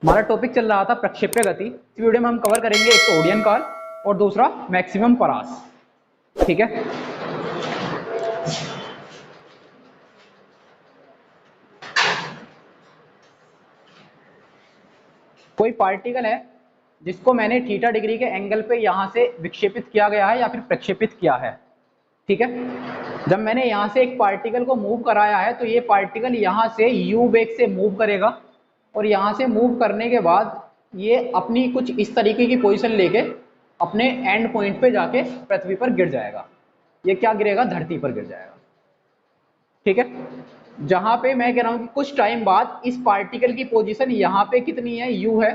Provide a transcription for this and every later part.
हमारा टॉपिक चल रहा था प्रक्षेप्य गति। इस वीडियो में हम कवर करेंगे एक तो ओडियन काल और दूसरा मैक्सिमम परास। ठीक है, कोई पार्टिकल है जिसको मैंने थीटा डिग्री के एंगल पे यहां से विक्षेपित किया गया है या फिर प्रक्षेपित किया है। ठीक है, जब मैंने यहां से एक पार्टिकल को मूव कराया है तो ये पार्टिकल यहां से u वेग से मूव करेगा और यहां से मूव करने के बाद ये अपनी कुछ इस तरीके की पोजीशन लेके अपने एंड पॉइंट पे जाके पृथ्वी पर गिर जाएगा। ये क्या गिरेगा? धरती पर गिर जाएगा। ठीक है, जहां पे मैं कह रहा हूं कि कुछ टाइम बाद इस पार्टिकल की पोजीशन यहाँ पे कितनी है? u है।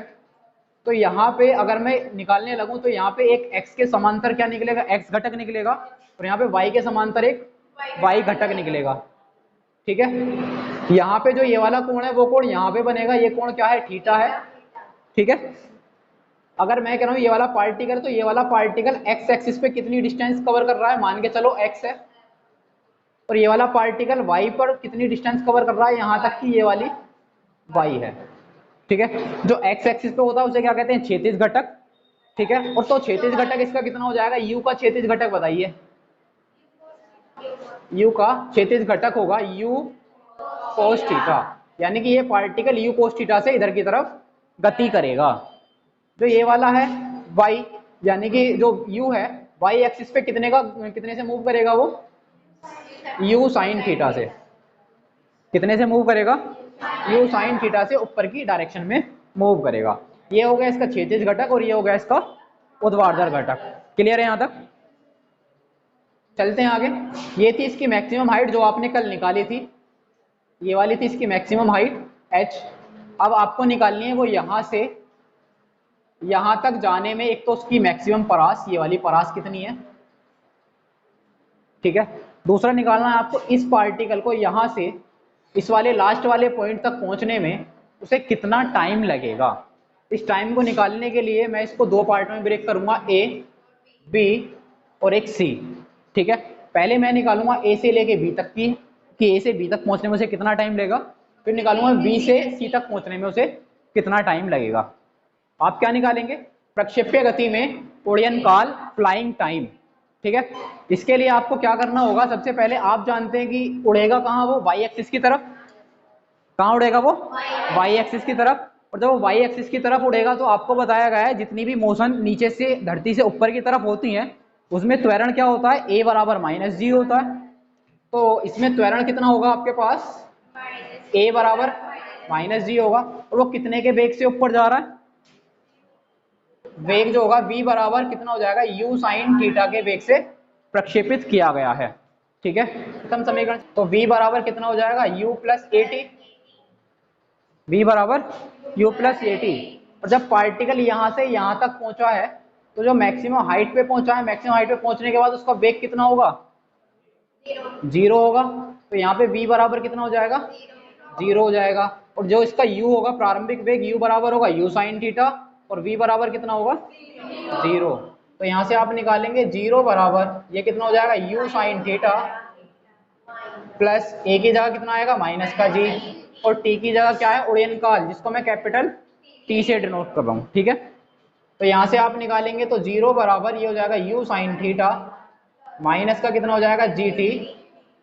तो यहाँ पे अगर मैं निकालने लगूं तो यहाँ पे एक x के समांतर क्या निकलेगा? x घटक निकलेगा और यहाँ पे y के समांतर एक y घटक निकलेगा। ठीक है, यहाँ पे जो ये वाला कोण है वो कोण यहाँ पे बनेगा। ये कोण क्या है? थीटा है। ठीक है, अगर मैं कह रहा हूँ ये वाला पार्टिकल, तो ये वाला पार्टिकल x एक्सिस पे कितनी डिस्टेंस कवर कर रहा है? मान के चलो x है। और ये वाला पार्टिकल y पर कितनी डिस्टेंस कवर कर रहा है? यहाँ तक कि ये वाली y है। ठीक है, जो x एक्सिस पे होता है उसे क्या कहते हैं? क्षैतिज घटक। ठीक है, और तो क्षैतिज घटक इसका कितना हो जाएगा? u का क्षैतिज घटक बताइए। u का क्षैतिज घटक होगा u cos थीटा, यानी कि ये पार्टिकल u cos थीटा से इधर की तरफ गति करेगा। जो ये वाला है y, यानी कि जो u है y एक्सिस पे कितने से मूव करेगा? वो u sin थीटा से। कितने से मूव करेगा? u sin थीटा से ऊपर की डायरेक्शन में मूव करेगा। ये हो गया इसका क्षैतिज घटक और ये हो गया इसका ऊर्ध्वाधर घटक। क्लियर है? यहां तक चलते हैं आगे। ये थी इसकी मैक्सिमम हाइट जो आपने कल निकाली थी, ये वाली थी इसकी मैक्सिमम हाइट h। अब आपको निकालनी है वो यहां से यहां तक जाने में एक तो उसकी मैक्सिमम परास, ये वाली परास कितनी है। ठीक है, दूसरा निकालना है आपको इस पार्टिकल को यहां से इस वाले लास्ट वाले पॉइंट तक पहुंचने में उसे कितना टाइम लगेगा। इस टाइम को निकालने के लिए मैं इसको दो पार्ट में ब्रेक करूंगा, ए बी और एक सी। ठीक है, पहले मैं निकालूंगा ए से लेके बी तक की, कि ए से बी तक पहुंचने में उसे कितना टाइम लगेगा, फिर निकालूंगा बी से सी तक पहुंचने में उसे कितना टाइम लगेगा। आप क्या निकालेंगे? प्रक्षेप्य गति में ओडियन काल, फ्लाइंग टाइम। ठीक है, इसके लिए आपको क्या करना होगा? सबसे पहले आप जानते हैं कि उड़ेगा कहाँ वो? वाई एक्सिस की तरफ। कहाँ उड़ेगा वो? वाई एक्सिस की तरफ। और जब वो वाई एक्सिस की तरफ उड़ेगा तो आपको बताया गया है जितनी भी मोशन नीचे से धरती से ऊपर की तरफ होती हैं उसमें त्वरण क्या होता है? a बराबर माइनस जी होता है। तो इसमें त्वरण कितना होगा आपके पास? a बराबर माइनस जी होगा। और वो कितने के वेग से ऊपर जा रहा है? वेग जो होगा v बराबर कितना हो जाएगा? u साइन थीटा के वेग से प्रक्षेपित किया गया है। ठीक है, प्रथम समीकरण, तो v बराबर कितना हो जाएगा? u plus A T. v बराबर u प्लस ए टी। और जब पार्टिकल यहां से यहां तक पहुंचा है तो जो मैक्सिमम हाइट पे पहुंचा है, मैक्सिमम हाइट पे पहुंचने के बाद उसका वेग कितना होगा? जीरो होगा। तो यहाँ पे v बराबर कितना हो जाएगा? जीरो हो जाएगा। और जो इसका u होगा प्रारंभिक वेग, u बराबर होगा u साइन थीटा और v बराबर कितना होगा? जीरो। तो यहाँ से आप निकालेंगे जीरो बराबर ये कितना हो जाएगा? u sine theta plus a की जगह कितना आएगा? माइनस का g, और t की जगह क्या है? ओडियन काल, जिसको मैं कैपिटल t से डिनोट कर रहा हूँ। ठीक है, तो यहाँ से आप निकालेंगे तो जीरो बराबर ये हो जाएगा u साइन थीटा माइनस का कितना हो जाएगा? gt,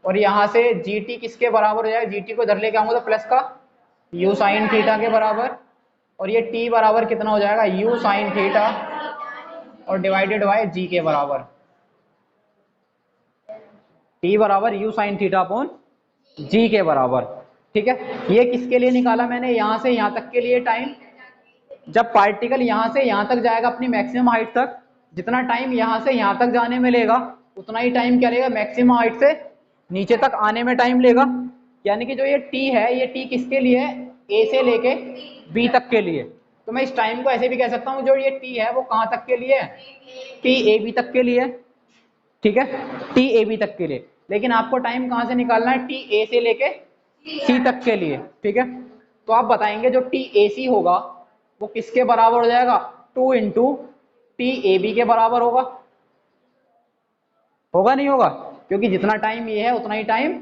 और यहाँ से gt किसके बराबर हो जाएगा? gt को इधर लेके आऊंगा तो प्लस का u साइन थीटा के बराबर, और ये t बराबर कितना हो जाएगा? u साइन थीटा और डिवाइडेड बाय g के बराबर। t बराबर u sine theta upon g के बराबर। ठीक है, ये किसके लिए निकाला मैंने? यहाँ से यहाँ तक के लिए टाइम। जब पार्टिकल यहाँ से यहाँ तक जाएगा अपनी मैक्सिमम हाइट तक, जितना टाइम यहाँ से यहाँ तक जाने में लेगा उतना ही टाइम क्या लेगा? मैक्सिमम हाइट से नीचे तक आने में टाइम लेगा। यानी कि जो ये t है, ये t किसके लिए है? a से लेके b तक के लिए। तो मैं इस टाइम को ऐसे भी कह सकता हूँ, जो ये t है वो कहाँ तक के लिए है? t a b तक के लिए। ठीक है, t a b तक के लिए। लेकिन आपको टाइम कहाँ से निकालना है? t a से लेके c तक के लिए। ठीक है, तो आप बताएंगे जो t a c होगा वो किसके बराबर हो जाएगा? 2 इंटू टी ए बी के बराबर होगा। होगा नहीं होगा? क्योंकि जितना टाइम ये है उतना ही टाइम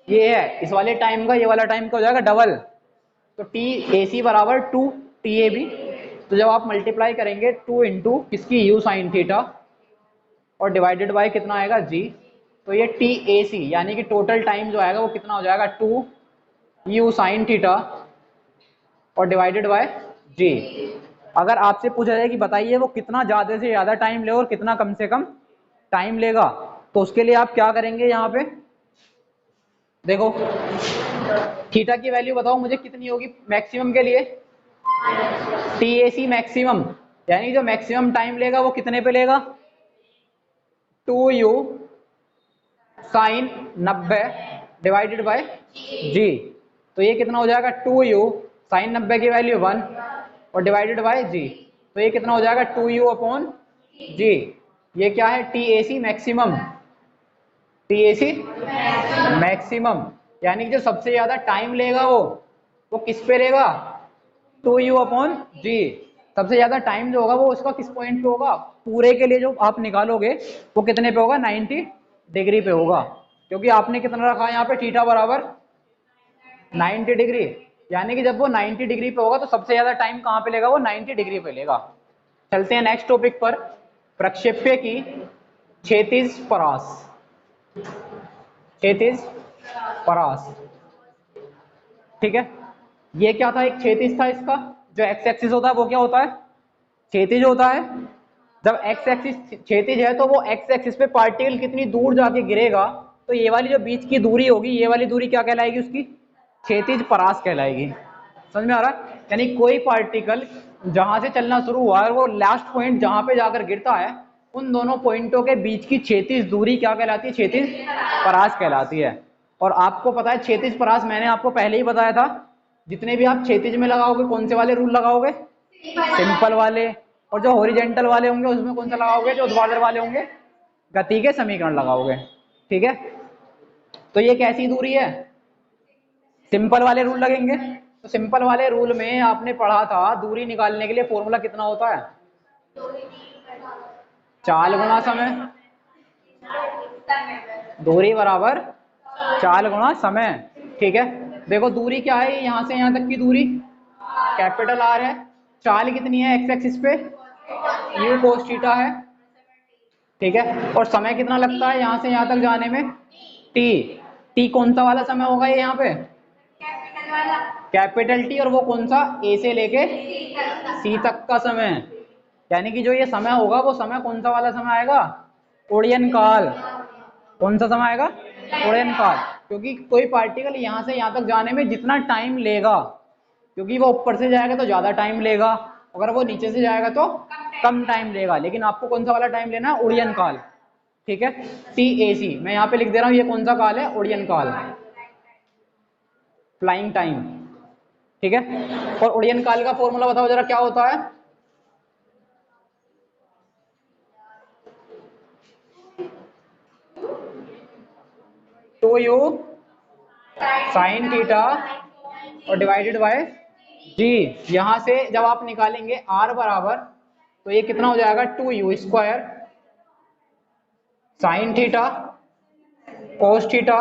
ये है। इस वाले टाइम का ये वाला टाइम का हो जाएगा डबल। तो टी ए सी बराबर 2 टी ए बी। तो जब आप मल्टीप्लाई करेंगे 2 इंटू किसकी यू साइन थीटा और डिवाइडेड बाय कितना आएगा जी, तो ये टी ए सी यानी कि टोटल टाइम जो आएगा वो कितना हो जाएगा 2 यू साइन थीटा और डिवाइडेड बाय जी। अगर आपसे पूछा जाए कि बताइए वो कितना ज़्यादा से ज़्यादा टाइम लेगा और कितना कम से कम टाइम लेगा, तो उसके लिए आप क्या करेंगे, यहाँ पे देखो थीटा की वैल्यू बताओ मुझे कितनी होगी मैक्सिमम के लिए, टी ए सी मैक्सिमम, यानी जो मैक्सिमम टाइम लेगा वो कितने पे लेगा 2 यू साइन 90 डिवाइडेड बाय जी। तो ये कितना हो जाएगा 2 यू साइन 90 की वैल्यू 1 और डिवाइडेड बाय जी, तो ये कितना हो जाएगा 2 यू अपॉन जी। ये क्या है T A C maximum, T A C maximum, यानी कि जो सबसे ज्यादा टाइम लेगा वो किस पे लेगा 2 यू अपॉन जी। सबसे ज्यादा टाइम जो होगा वो उसका किस पॉइंट पे होगा, पूरे के लिए जो आप निकालोगे वो कितने पे होगा 90 डिग्री पे होगा, क्योंकि आपने कितना रखा है यहाँ पे थीटा बराबर 90 डिग्री, यानी कि जब वो 90 डिग्री पे होगा तो सबसे ज्यादा टाइम कहाँ पे लेगा, वो 90 डिग्री पे लेगा। चलते हैं नेक्स्ट टॉपिक पर, प्रक्षेप्य की क्षैतिज परास, क्षैतिज परास। ठीक है, ये क्या था, एक क्षैतिज था, इसका जो एक्स एक्सिस होता है वो क्या होता है क्षैतिज होता है। जब एक्स एक्सिस क्षैतिज है तो वो एक्स एक्सिस पे पार्टिकल कितनी दूर जाके गिरेगा, तो ये वाली जो बीच की दूरी होगी, ये वाली दूरी क्या कहलाएगी, उसकी क्षैतिज परास कहलाएगी। समझ में आ रहा है, यानी कोई पार्टिकल जहां से चलना शुरू हुआ है वो लास्ट पॉइंट जहां पे जाकर गिरता है, उन दोनों पॉइंटों के बीच की क्षैतिज दूरी क्या कहलाती है, क्षैतिज परास कहलाती है। और आपको पता है क्षैतिज परास मैंने आपको पहले ही बताया था, जितने भी आप क्षैतिज में लगाओगे कौन से वाले रूल लगाओगे, सिंपल वाले, और जो हॉरिजेंटल वाले होंगे उसमें कौन सा लगाओगे, जो ऊर्ध्वाधर वाले होंगे गति के समीकरण लगाओगे। ठीक है, तो ये कैसी दूरी है, सिंपल वाले रूल लगेंगे। तो सिंपल वाले रूल में आपने पढ़ा था दूरी निकालने के लिए फॉर्मूला कितना होता है, चाल गुणा समय, दूरी बराबर चाल गुणा समय। ठीक है, देखो दूरी क्या है, यहां से यहां तक की दूरी कैपिटल आर है, चाल कितनी है एक्स एक्सिस पे यू कोस थीटा है। ठीक है, और समय कितना लगता है यहां से यहां तक जाने में टी, टी कौन सा वाला समय होगा ये यहाँ पे कैपिटल टी, और वो कौन सा ए से लेके सी तक का समय, यानी कि जो ये समय होगा वो समय कौन सा वाला समय आएगा, ओडियन काल। कौन सा समय आएगा, ओडियन काल, क्योंकि कोई पार्टिकल यहाँ से यहाँ तक जाने में जितना टाइम लेगा, क्योंकि वो ऊपर से जाएगा तो ज्यादा टाइम लेगा, अगर वो नीचे से जाएगा तो कम टाइम लेगा, लेकिन आपको कौन सा वाला टाइम लेना है, ओडियन काल। ठीक है, टी ए सी मैं यहाँ पे लिख दे रहा हूँ, ये कौन सा काल है, ओडियन काल, फ्लाइंग टाइम। ठीक है, और ओडियन काल का फॉर्मूला बताओ जरा क्या होता है, टू यू साइन थीटा और डिवाइडेड बाय जी। यहां से जब आप निकालेंगे आर बराबर, तो ये कितना हो जाएगा 2 you square sine theta cos theta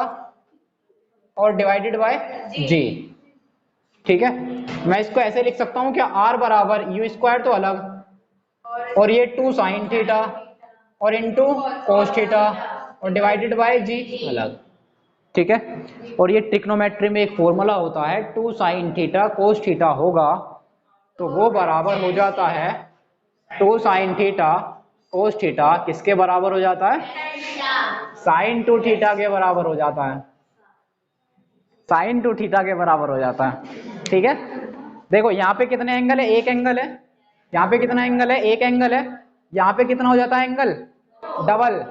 और डिवाइडेड बाय जी। ठीक है, मैं इसको ऐसे लिख सकता हूं क्या, आर बराबर यू स्क्वायर तो अलग और ये 2 साइन थीटा और इनटू कोस थीटा और डिवाइडेड बाय जी अलग। ठीक है, और ये ट्रिग्नोमेट्री में एक फॉर्मूला होता है 2 साइन थीटा कोस थीटा होगा तो वो बराबर हो जाता है 2 साइन थीटा कोस थीटा, किसके बराबर हो जाता है, साइन 2 थीटा के बराबर हो जाता है, साइन 2 थीटा के बराबर हो जाता है। ठीक है, देखो यहाँ पे कितने एंगल है, एक एंगल है, यहाँ पे कितना एंगल है, एक एंगल है, यहाँ पे कितना हो जाता है एंगल, डबल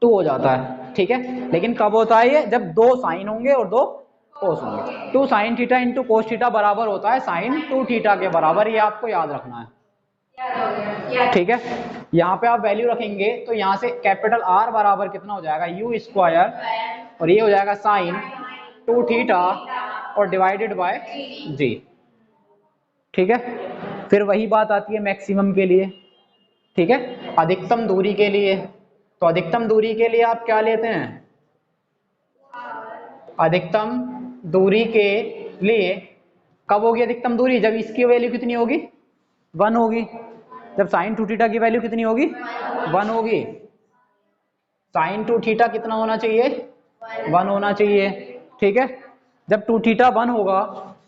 2 हो जाता है। ठीक है, लेकिन कब होता है ये, जब 2 साइन होंगे और 2 कोस होंगे। 2 sine theta into cos theta बराबर होता है साइन 2 थीटा के बराबर, ये आपको याद रखना है। ठीक है, यहाँ पे आप वैल्यू रखेंगे तो यहाँ से कैपिटल आर बराबर कितना हो जाएगा यू स्क्वायर और ये हो जाएगा साइन 2 थीटा और डिवाइडेड बाय जी। ठीक है, फिर वही बात आती है मैक्सिमम के लिए। ठीक है, अधिकतम दूरी के लिए, तो अधिकतम दूरी के लिए आप क्या लेते हैं, अधिकतम दूरी के लिए कब होगी अधिकतम दूरी? जब इसकी वैल्यू कितनी होगी? 1 होगी। जब साइन 2 थीटा की वैल्यू कितनी होगी? 1 होगी। साइन 2 थीटा कितना होना चाहिए? 1 होना चाहिए। ठीक है, जब 2 थीटा 1 होगा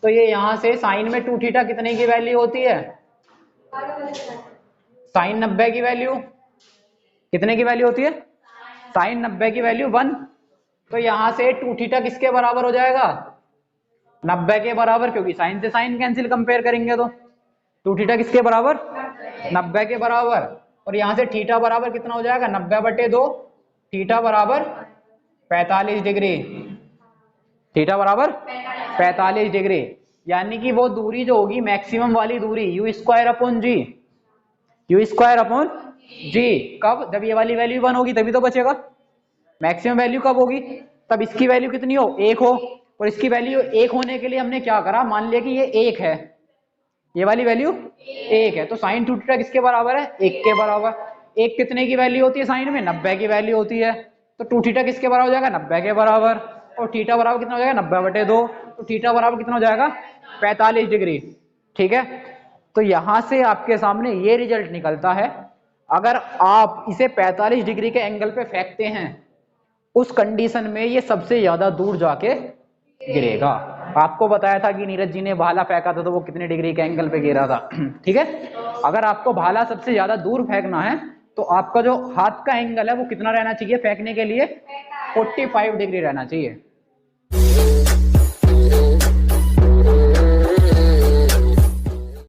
तो ये यहां से साइन में 2 थीटा कितने की वैल्यू होती है? साइन 90 की वैल्यू कितने की वैल्यू होती है? साइन 90 की वैल्यू 1। तो यहां से 2 थीटा किसके बराबर हो जाएगा? 90 के बराबर, क्योंकि साइन से साइन कैंसिल कंपेयर करेंगे तो 2 थीटा किसके बराबर? 90 के बराबर। और यहां से थीटा बराबर कितना हो जाएगा? 90/2। थीटा बराबर 45 डिग्री। थीटा बराबर 45 डिग्री। यानी कि वो दूरी जो होगी मैक्सिमम वाली दूरी u square upon g, u square upon g. कब? जब ये वाली वैल्यू 1 होगी तभी तो बचेगा। मैक्सिमम वैल्यू कब होगी? तब इसकी वैल्यू कितनी हो? 1 हो। और इसकी वैल्यू 1 होने के लिए हमने क्या करा? मान लिया कि ये 1 है, ये वाली वैल्यू 1 है, तो साइन 2 थीटा किसके बराबर है? 1 के बराबर। 1 कितने की वैल्यू होती है साइन में? 90 की वैल्यू होती है। तो 2 थीटा किसके बराबर हो जाएगा? 90 के बराबर। और थीटा बराबर कितना हो जाएगा? 90/2। तो थीटा बराबर कितना हो जाएगा? 45 डिग्री। ठीक है, तो यहां से आपके सामने ये रिजल्ट निकलता है। अगर आप इसे 45 डिग्री के एंगल पे फेंकते हैं, उस कंडीशन में ये सबसे ज्यादा दूर जाके गिरेगा। आपको बताया था कि नीरज जी ने भाला फेंका था तो वो कितने डिग्री के एंगल पे गिरा था। ठीक है, अगर आपको भाला सबसे ज्यादा दूर फेंकना है तो आपका जो हाथ का एंगल है वो कितना रहना चाहिए फेंकने के लिए? 45 डिग्री रहना चाहिए।